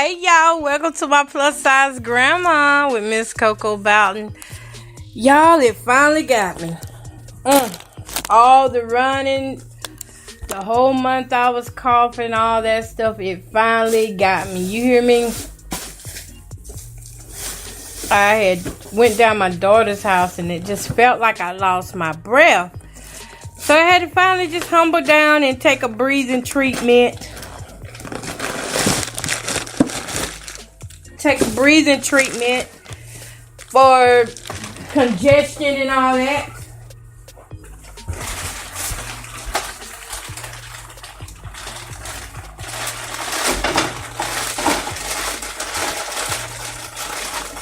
Hey y'all, welcome to my plus size grandma with Miss Coco Bowden. Y'all, it finally got me. All the running, the whole month I was coughing, all that stuff, it finally got me. You hear me? I had went down my daughter's house and it just felt like I lost my breath. So I had to finally just humble down and take a breathing treatment. Take a breathing treatment for congestion and all that.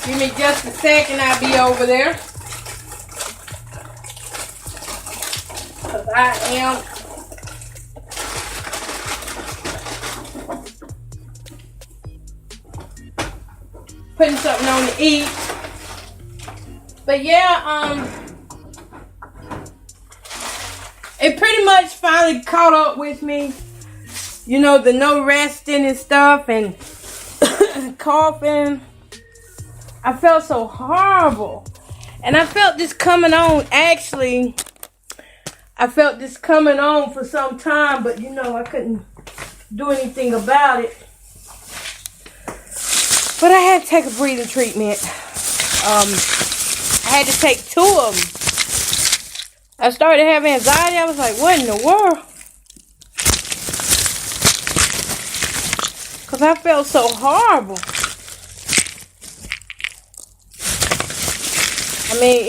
Give me just a second, I'll be over there. Because I am putting something on to eat. But yeah, it pretty much finally caught up with me. You know, the no resting and stuff and coughing. I felt so horrible. And I felt this coming on, actually. I felt this coming on for some time, but you know, I couldn't do anything about it. But I had to take a breathing treatment. I had to take 2 of them. I started having anxiety. I was like, what in the world? Because I felt so horrible. I mean,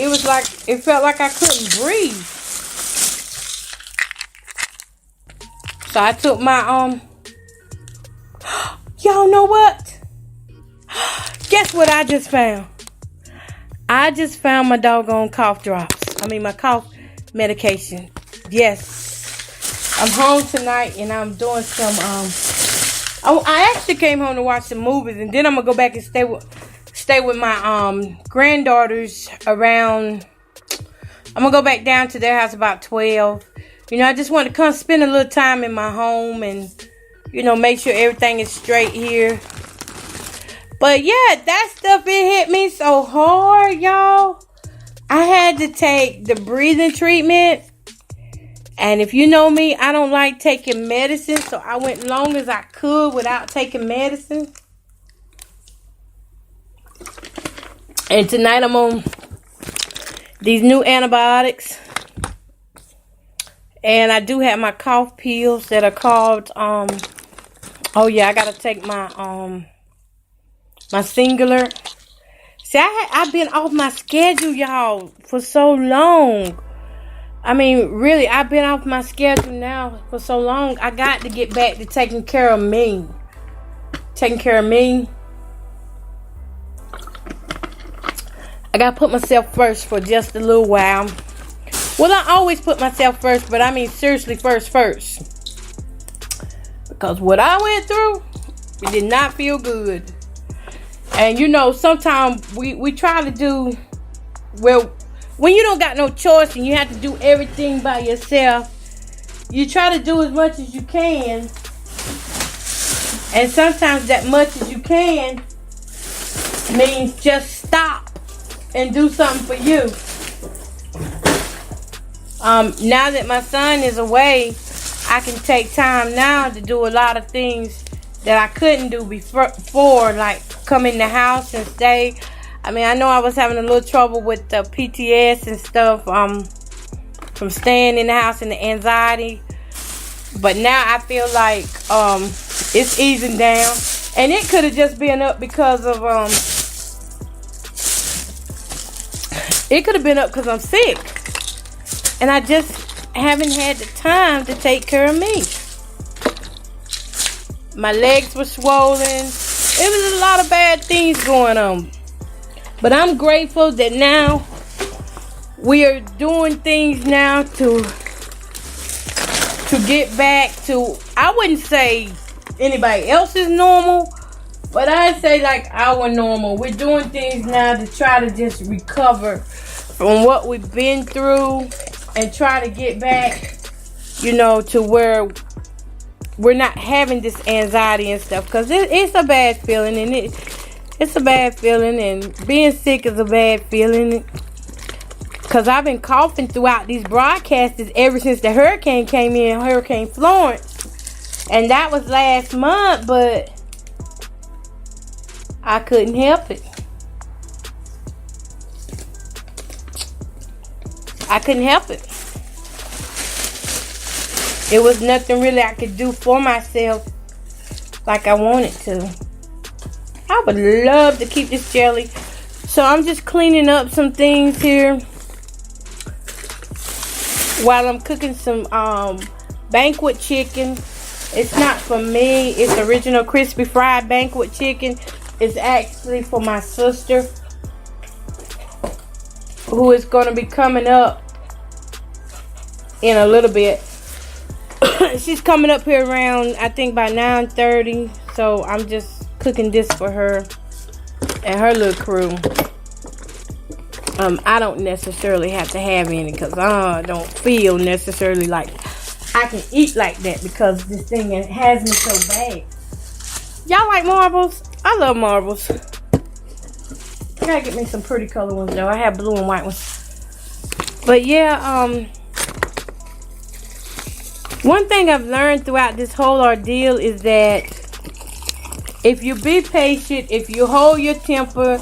it felt like I couldn't breathe. So I took my, y'all know what? Guess what I just found? I just found my doggone cough drops. I mean, my cough medication. Yes. I'm home tonight and I'm doing some, I actually came home to watch some movies and then I'm going to go back and stay with my, granddaughters around, I'm going to go back down to their house about 12. You know, I just want to come spend a little time in my home and, you know, make sure everything is straight here. But yeah, that stuff, it hit me so hard, y'all. I had to take the breathing treatment. And if you know me, I don't like taking medicine. So I went long as I could without taking medicine. And tonight I'm on these new antibiotics. And I do have my cough pills that are called, oh yeah, I got to take my, my singular. See, I've been off my schedule, y'all, for so long. I mean, really, I've been off my schedule now for so long. I got to get back to taking care of me. Taking care of me. I got to put myself first for just a little while. Well, I always put myself first, but I mean seriously first. Because what I went through, it did not feel good. And you know, sometimes we try to do, well, when you don't got no choice and you have to do everything by yourself, you try to do as much as you can. And sometimes that much as you can means just stop and do something for you. Now that my son is away, I can take time now to do a lot of things that I couldn't do before, like come in the house and stay. I mean, I know I was having a little trouble with the PTS and stuff from staying in the house and the anxiety. But now I feel like it's easing down. And it could have just been up because of, it could have been up because I'm sick. And I just haven't had the time to take care of me. My legs were swollen. It was a lot of bad things going on. But I'm grateful that now we are doing things now to get back to, I wouldn't say anybody else is normal, but I'd say like our normal. We're doing things now to try to just recover from what we've been through and try to get back, you know, to where we're not having this anxiety and stuff, because it's a bad feeling, and it's a bad feeling, and being sick is a bad feeling, because I've been coughing throughout these broadcasts ever since the hurricane came in, Hurricane Florence, and that was last month, but I couldn't help it. I couldn't help it. It was nothing really I could do for myself like I wanted to. I would love to keep this jelly. So I'm just cleaning up some things here while I'm cooking some banquet chicken. It's not for me. It's original crispy fried banquet chicken. It's actually for my sister, who is going to be coming up in a little bit. She's coming up here around, I think, by 9:30. So I'm just cooking this for her and her little crew. I don't necessarily have to have any, because I don't feel necessarily like I can eat like that, because this thing has me so bad. Y'all like marbles? I love marbles. I gotta get me some pretty color ones though. I have blue and white ones. But yeah, one thing I've learned throughout this whole ordeal is that if you be patient, if you hold your temper,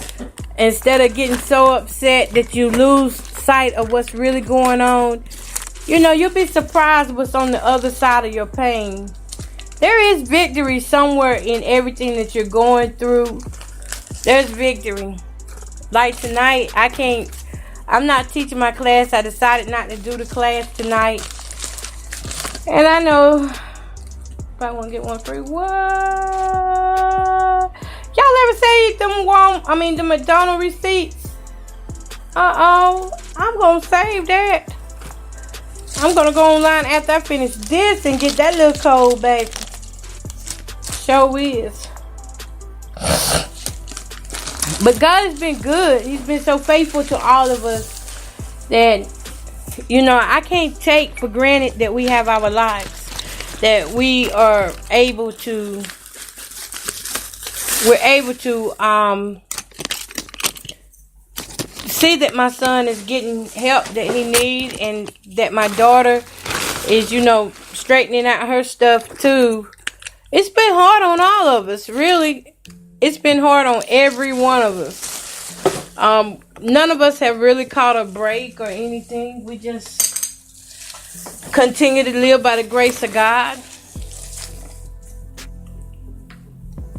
instead of getting so upset that you lose sight of what's really going on, you know, you'll be surprised what's on the other side of your pain. There is victory somewhere in everything that you're going through. There's victory. Like tonight, I'm not teaching my class. I decided not to do the class tonight. And I know buy one get one free. What? Y'all ever say the McDonald's receipts? I'm gonna save that. I'm gonna go online after I finish this and get that little code, baby. Show is. But God has been good. He's been so faithful to all of us that, you know, I can't take for granted that we have our lives, that we're able to see that my son is getting help that he needs, and that my daughter is, you know, straightening out her stuff too. It's been hard on all of us, really. It's been hard on every one of us. None of us have really caught a break or anything. We just continue to live by the grace of God.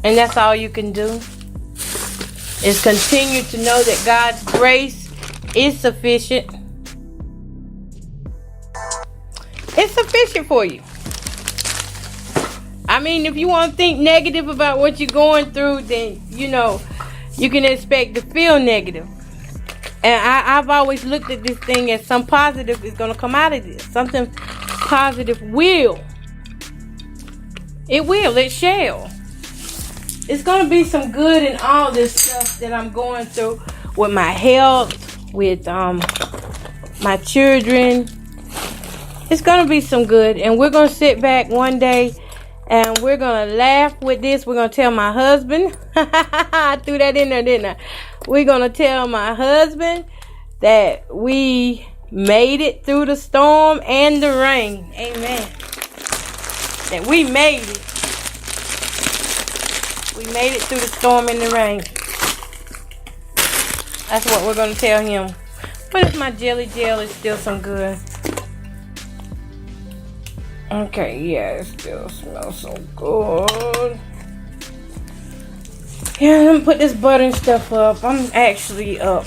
And that's all you can do, is continue to know that God's grace is sufficient. It's sufficient for you. I mean, if you want to think negative about what you're going through, then, you know, you can expect to feel negative. And I've always looked at this thing as some positive is going to come out of this. Something positive will. It will. It shall. It's going to be some good in all this stuff that I'm going through with my health, with my children. It's going to be some good. And we're going to sit back one day and we're going to laugh with this. We're going to tell my husband. I threw that in there, didn't I? We're going to tell my husband that we made it through the storm and the rain. Amen. That we made it. We made it through the storm and the rain. That's what we're going to tell him. But if my jelly gel is still some good. Okay, yeah, it still smells so good. Yeah, let me put this butter and stuff up. I'm actually up.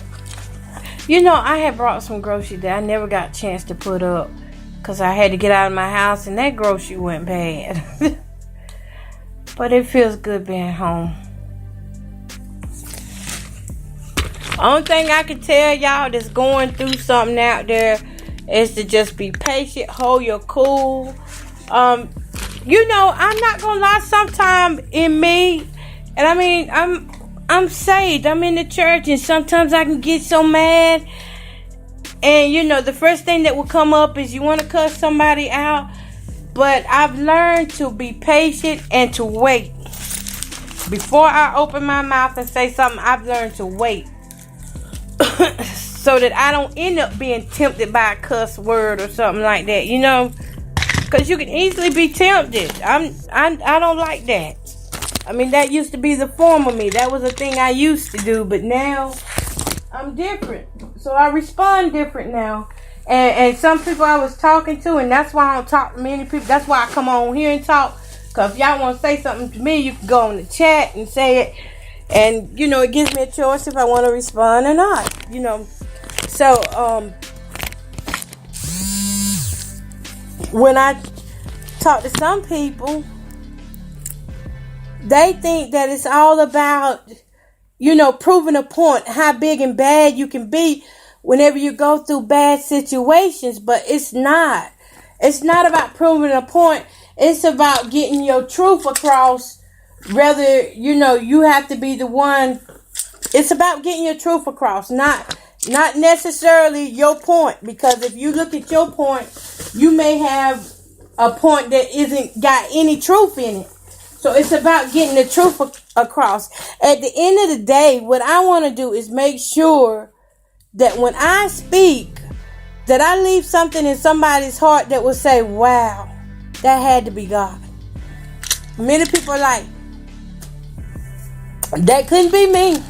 You know, I had brought some groceries that I never got a chance to put up, because I had to get out of my house and that grocery went bad. But it feels good being home. Only thing I can tell y'all that's going through something out there is to just be patient, hold your cool. You know, I'm not gonna lie, sometime in me, and I mean, I'm saved, I'm in the church, and sometimes I can get so mad, and you know, the first thing that will come up is you want to cuss somebody out. But I've learned to be patient and to wait. Before I open my mouth and say something, I've learned to wait. So that I don't end up being tempted by a cuss word or something like that, you know? Because you can easily be tempted. I don't like that. I mean, that used to be the form of me. That was a thing I used to do. But now, I'm different. So I respond different now. And some people I was talking to, and that's why I don't talk to many people. That's why I come on here and talk. Because if y'all want to say something to me, you can go in the chat and say it. And, you know, it gives me a choice if I want to respond or not. You know. So, when I talk to some people, they think that it's all about, you know, proving a point, how big and bad you can be whenever you go through bad situations. But it's not. It's not about proving a point. It's about getting your truth across. Rather, you know, you have to be the one. It's about getting your truth across, not necessarily your point. Because if you look at your point, you may have a point that isn't got any truth in it. So it's about getting the truth across. At the end of the day, what I want to do is make sure that when I speak, that I leave something in somebody's heart that will say, wow, that had to be God. Many people are like, that couldn't be me.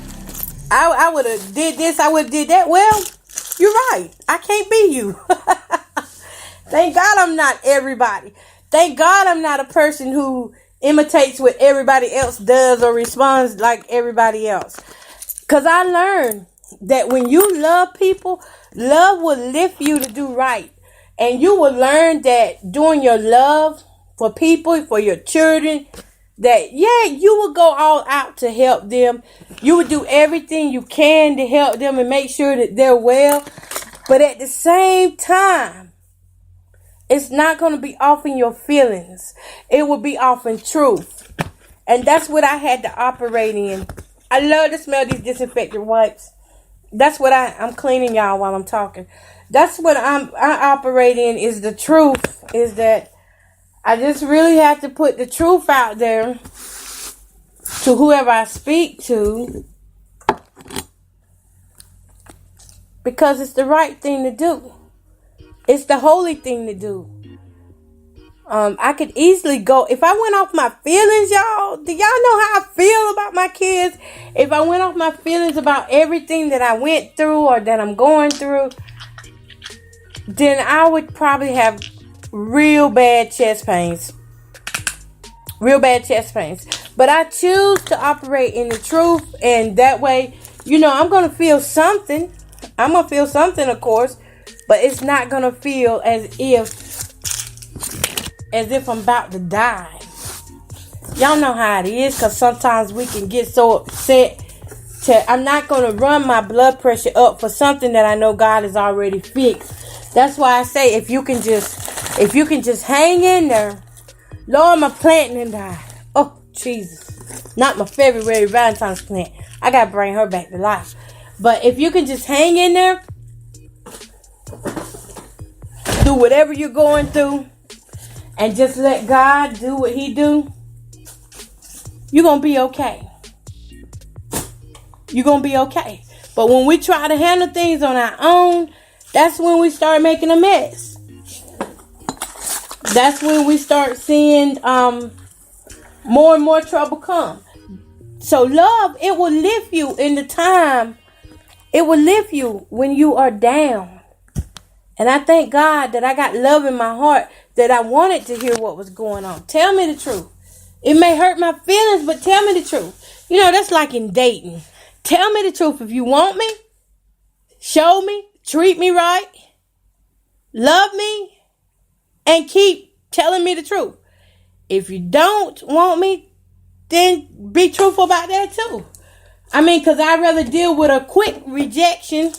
I would have did this, I would have did that. Well, you're right. I can't be you. Thank God I'm not everybody. Thank God I'm not a person who imitates what everybody else does or responds like everybody else. Because I learned that when you love people, love will lift you to do right. And you will learn that doing your love for people, for your children, that, yeah, you will go all out to help them. You will do everything you can to help them and make sure that they're well. But at the same time, it's not going to be off in your feelings. It will be off in truth. And that's what I had to operate in. I love to smell these disinfectant wipes. That's what I'm cleaning y'all while I'm talking. That's what I operate in, is the truth. Is that I just really have to put the truth out there to whoever I speak to, because it's the right thing to do. It's the holy thing to do. I could easily go, if I went off my feelings, y'all, do y'all know how I feel about my kids? If I went off my feelings about everything that I went through or that I'm going through, then I would probably have real bad chest pains. Real bad chest pains. But I choose to operate in the truth, and that way, you know, I'm going to feel something. I'm going to feel something, of course, but it's not going to feel as if I'm about to die. Y'all know how it is, because sometimes we can get so upset. I'm not going to run my blood pressure up for something that I know God has already fixed. That's why I say, if you can just hang in there. Lord, my plant didn't die. Oh, Jesus. Not my February Valentine's plant. I got to bring her back to life. But if you can just hang in there, do whatever you're going through, and just let God do what He do, you're going to be okay. You're going to be okay. But when we try to handle things on our own, that's when we start making a mess. That's when we start seeing more and more trouble come. So love, it will lift you in the time. It will lift you when you are down. And I thank God that I got love in my heart, that I wanted to hear what was going on. Tell me the truth. It may hurt my feelings, but tell me the truth. You know, that's like in dating. Tell me the truth. If you want me, show me, treat me right, love me, and keep telling me the truth. If you don't want me, then be truthful about that too. I mean, because I'd rather deal with a quick rejection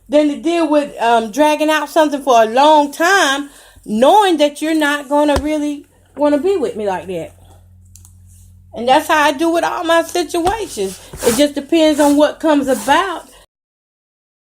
than to deal with dragging out something for a long time, knowing that you're not going to really want to be with me like that. And that's how I do with all my situations. It just depends on what comes about